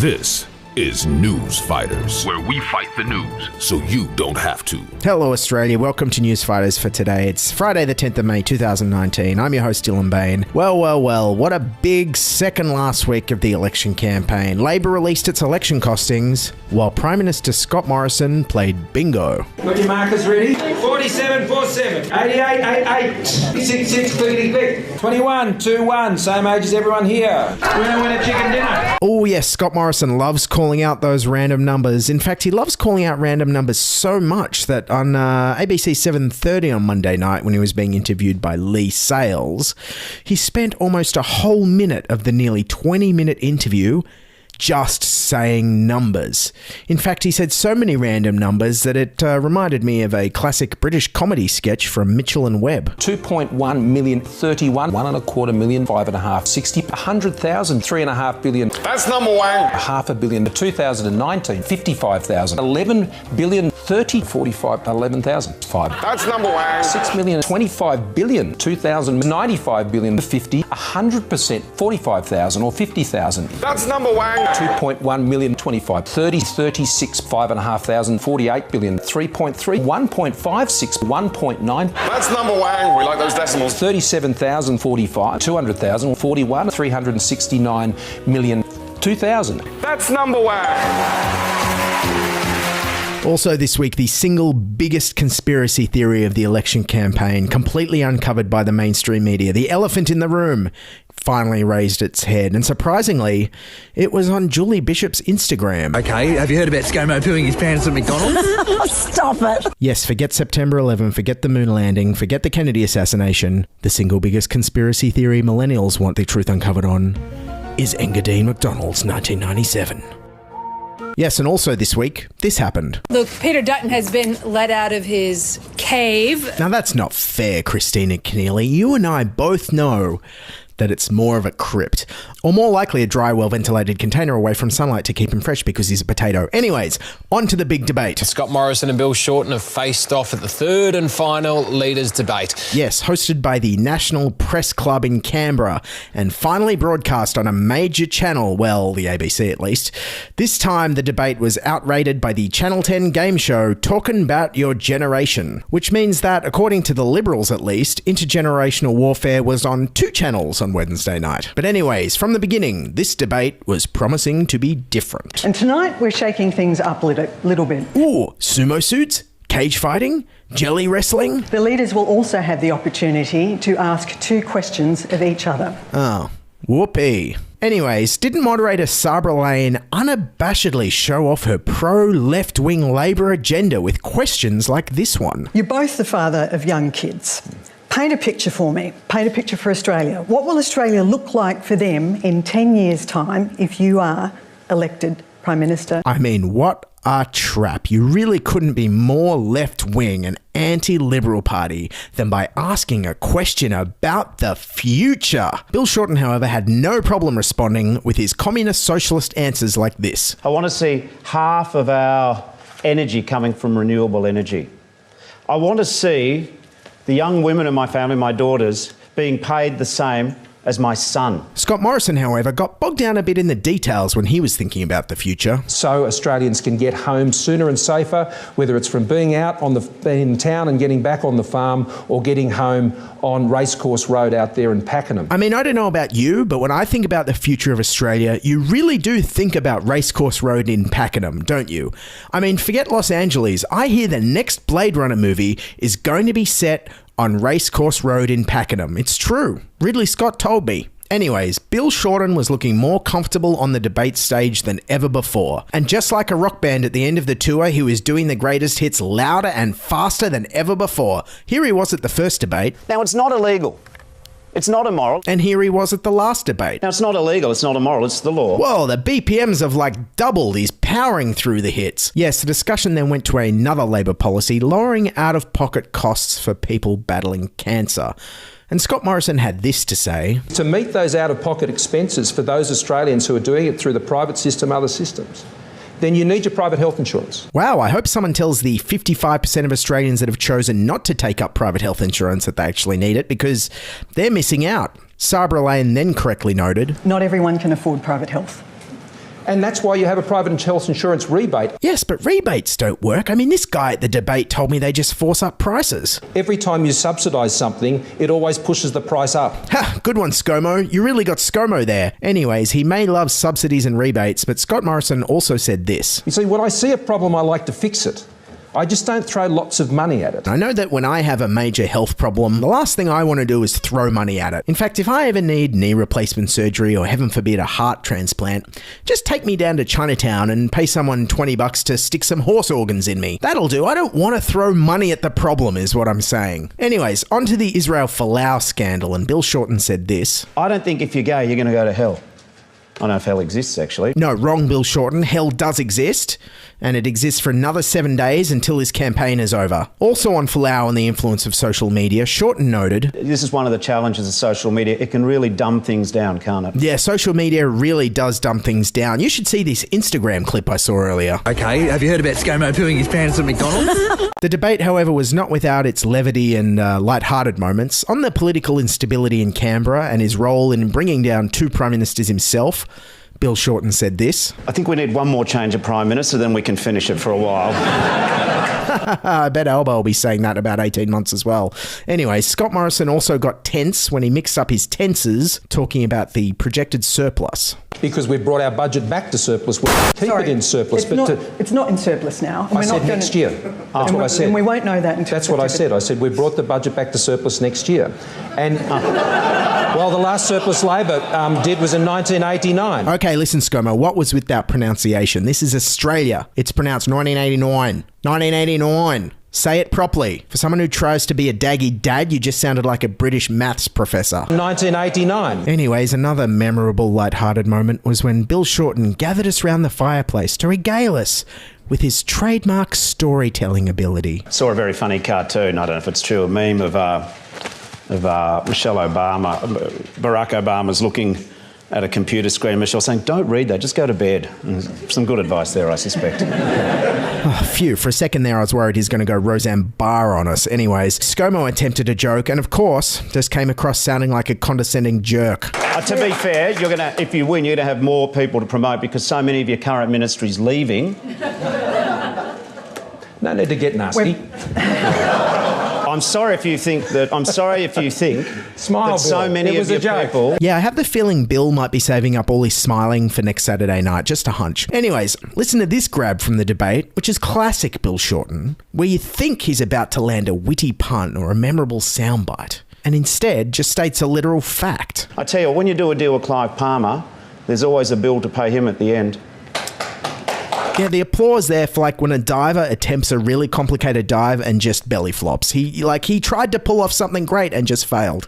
This is News Fighters, where we fight the news so you don't have to. Hello Australia, welcome to News Fighters for today. It's Friday the 10th of May 2019. I'm your host Dylan Bain. Well, what a big second last week of the election campaign. Labor released its election costings while Prime Minister Scott Morrison played bingo. Got your markers ready? 4747, 8888, 66 clickety click, 2121, same age as everyone here. Winner chicken dinner. Oh yes, Scott Morrison loves calling out those random numbers. In fact, he loves calling out random numbers so much that on ABC 7:30 on Monday night, when he was being interviewed by Lee Sales, he spent almost a whole minute of the nearly 20-minute interview just saying numbers. In fact, he said so many random numbers that it reminded me of a classic British comedy sketch from Mitchell and Webb. 2.1 million, 31, 1.25 million, 5.5, 60, 100,000, 3.5 billion. That's number one. 500 million, 2019, 55,000, 11 billion, 30, 45, 11,000, 5. That's number one. 6 million, 25 billion, 2,000, 95 billion, 50, 100%, 45,000 or 50,000. That's number one. 2.1 million, 25, 30, 36, 5,500, 48 billion, 3.3, 1.56, 1.9. That's number one. We like those decimals. 37,000, 45, 200,000, 41, 369 million, 2,000. That's number one. Also this week, the single biggest conspiracy theory of the election campaign, completely uncovered by the mainstream media, the elephant in the room, finally raised its head. And surprisingly, it was on Julie Bishop's Instagram. Okay, have you heard about ScoMo pooing his pants at McDonald's? Stop it. Yes, forget September 11, forget the moon landing, forget the Kennedy assassination. The single biggest conspiracy theory millennials want the truth uncovered on is Engadine McDonalds 1997. Yes, and also this week, this happened. Look, Peter Dutton has been let out of his cave. Now that's not fair, Christina Keneally. You and I both know that it's more of a crypt, or more likely a dry, well-ventilated container away from sunlight to keep him fresh because he's a potato. Anyways, on to the big debate. Scott Morrison and Bill Shorten have faced off at the third and final leaders' debate. Yes, hosted by the National Press Club in Canberra and finally broadcast on a major channel, well, the ABC at least. This time, the debate was outrated by the Channel 10 game show Talkin' About Your Generation, which means that, according to the Liberals at least, intergenerational warfare was on two channels on Wednesday night. But anyways, from the beginning, this debate was promising to be different. And tonight we're shaking things up a little bit. Ooh, sumo suits? Cage fighting? Jelly wrestling? The leaders will also have the opportunity to ask two questions of each other. Oh, whoopee. Anyways, didn't moderator Sabra Lane unabashedly show off her pro-left-wing Labor agenda with questions like this one? You're both the father of young kids. Paint a picture for me. Paint a picture for Australia. What will Australia look like for them in 10 years' time if you are elected Prime Minister? I mean, what a trap. You really couldn't be more left-wing and anti-Liberal party than by asking a question about the future. Bill Shorten, however, had no problem responding with his communist socialist answers like this. I want to see half of our energy coming from renewable energy. I want to see the young women in my family, my daughters, being paid the same as my son. Scott Morrison, however, got bogged down a bit in the details when he was thinking about the future. So Australians can get home sooner and safer, whether it's from being out in town and getting back on the farm or getting home on Racecourse Road out there in Pakenham. I mean, I don't know about you, but when I think about the future of Australia, you really do think about Racecourse Road in Pakenham, don't you? I mean, forget Los Angeles. I hear the next Blade Runner movie is going to be set on Racecourse Road in Pakenham. It's true. Ridley Scott told me. Anyways, Bill Shorten was looking more comfortable on the debate stage than ever before. And just like a rock band at the end of the tour, he was doing the greatest hits louder and faster than ever before. Here he was at the first debate. Now, it's not illegal. It's not immoral. And here he was at the last debate. Now, it's not illegal, it's not immoral, it's the law. Whoa, the BPMs have like doubled. He's powering through the hits. Yes, the discussion then went to another Labor policy, lowering out-of-pocket costs for people battling cancer. And Scott Morrison had this to say. To meet those out-of-pocket expenses for those Australians who are doing it through the private system, other systems, then you need your private health insurance. Wow, I hope someone tells the 55% of Australians that have chosen not to take up private health insurance that they actually need it, because they're missing out. Sabra Lane then correctly noted, not everyone can afford private health. And that's why you have a private health insurance rebate. Yes, but rebates don't work. I mean, this guy at the debate told me they just force up prices. Every time you subsidise something, it always pushes the price up. Ha, good one, ScoMo. You really got ScoMo there. Anyways, he may love subsidies and rebates, but Scott Morrison also said this. You see, when I see a problem, I like to fix it. I just don't throw lots of money at it. I know that when I have a major health problem, the last thing I want to do is throw money at it. In fact, if I ever need knee replacement surgery or heaven forbid a heart transplant, just take me down to Chinatown and pay someone $20 to stick some horse organs in me. That'll do. I don't want to throw money at the problem is what I'm saying. Anyways, on to the Israel Folau scandal, and Bill Shorten said this. I don't think if you're gay, you're going to go to hell. I don't know if hell exists, actually. No, wrong, Bill Shorten. Hell does exist, and it exists for another 7 days until his campaign is over. Also on Folau and the influence of social media, Shorten noted... This is one of the challenges of social media. It can really dumb things down, can't it? Yeah, social media really does dumb things down. You should see this Instagram clip I saw earlier. Okay, have you heard about ScoMo pooing his pants at McDonald's? The debate, however, was not without its levity and light-hearted moments. On the political instability in Canberra and his role in bringing down two Prime Ministers himself, Bill Shorten said this. I think we need one more change of Prime Minister, then we can finish it for a while. I bet Alba will be saying that in about 18 months as well. Anyway, Scott Morrison also got tense when he mixed up his tenses, talking about the projected surplus. Because we've brought our budget back to surplus. We'll keep it in surplus. It's not in surplus now. I said next year. That's what I said. And we won't know that until... That's what I said. I said we brought the budget back to surplus next year. And... well, the last surplus Labor did was in 1989. Okay, listen, ScoMo, what was with that pronunciation? This is Australia. It's pronounced 1989. 1989. Say it properly. For someone who tries to be a daggy dad, you just sounded like a British maths professor. 1989. Anyways, another memorable light-hearted moment was when Bill Shorten gathered us round the fireplace to regale us with his trademark storytelling ability. I saw a very funny cartoon, I don't know if it's true, a meme of Michelle Obama, Barack Obama's looking at a computer screen, Michelle saying, don't read that, just go to bed. And some good advice there, I suspect. Oh, phew, for a second there I was worried he's going to go Roseanne Barr on us. Anyways, ScoMo attempted a joke and of course just came across sounding like a condescending jerk. To be fair, if you win, you're going to have more people to promote because so many of your current ministry's leaving. No need to get nasty. I'm sorry if you think Smile, that so Bill. many It was of your a joke. people... Yeah, I have the feeling Bill might be saving up all his smiling for next Saturday night, just a hunch. Anyways, listen to this grab from the debate, which is classic Bill Shorten, where you think he's about to land a witty pun or a memorable soundbite, and instead just states a literal fact. I tell you, when you do a deal with Clive Palmer, there's always a bill to pay him at the end. Yeah, the applause there for like when a diver attempts a really complicated dive and just belly flops. He tried to pull off something great and just failed.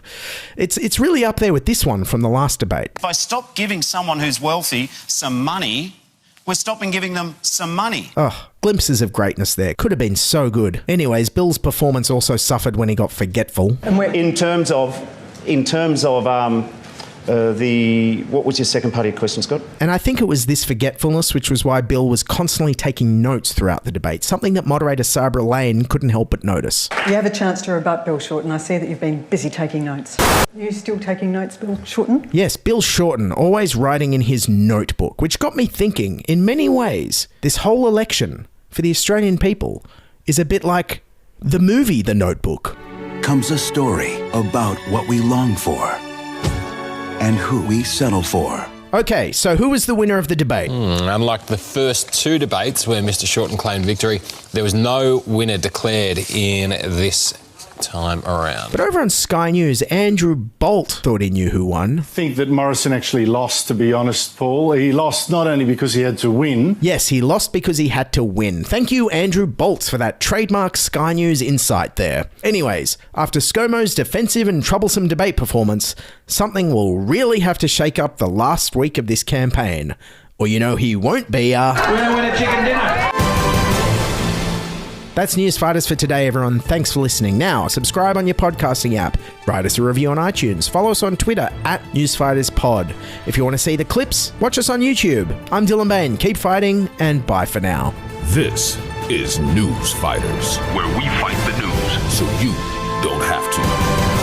It's really up there with this one from the last debate. If I stop giving someone who's wealthy some money, we're stopping giving them some money. Oh, glimpses of greatness there. Could have been so good. Anyways, Bill's performance also suffered when he got forgetful. And in terms of what was your second part of your question, Scott? And I think it was this forgetfulness, which was why Bill was constantly taking notes throughout the debate, something that moderator Sabra Lane couldn't help but notice. You have a chance to rebut Bill Shorten. I see that you've been busy taking notes. Are you still taking notes, Bill Shorten? Yes, Bill Shorten, always writing in his notebook, which got me thinking, in many ways, this whole election for the Australian people is a bit like the movie The Notebook. Comes a story about what we long for and who we settle for. Okay, so who was the winner of the debate? Unlike the first two debates where Mr. Shorten claimed victory, there was no winner declared in this time around. But over on Sky News, Andrew Bolt thought he knew who won. I think that Morrison actually lost, to be honest, Paul. He lost not only because he had to win. Yes, he lost because he had to win. Thank you, Andrew Bolt, for that trademark Sky News insight there. Anyways, after ScoMo's defensive and troublesome debate performance, something will really have to shake up the last week of this campaign. Or you know he won't be, Winner, chicken dinner. That's News Fighters for today, everyone. Thanks for listening. Now, subscribe on your podcasting app, write us a review on iTunes, follow us on Twitter @NewsFightersPod. If you want to see the clips, watch us on YouTube. I'm Dylan Bain. Keep fighting, and bye for now. This is News Fighters, where we fight the news so you don't have to.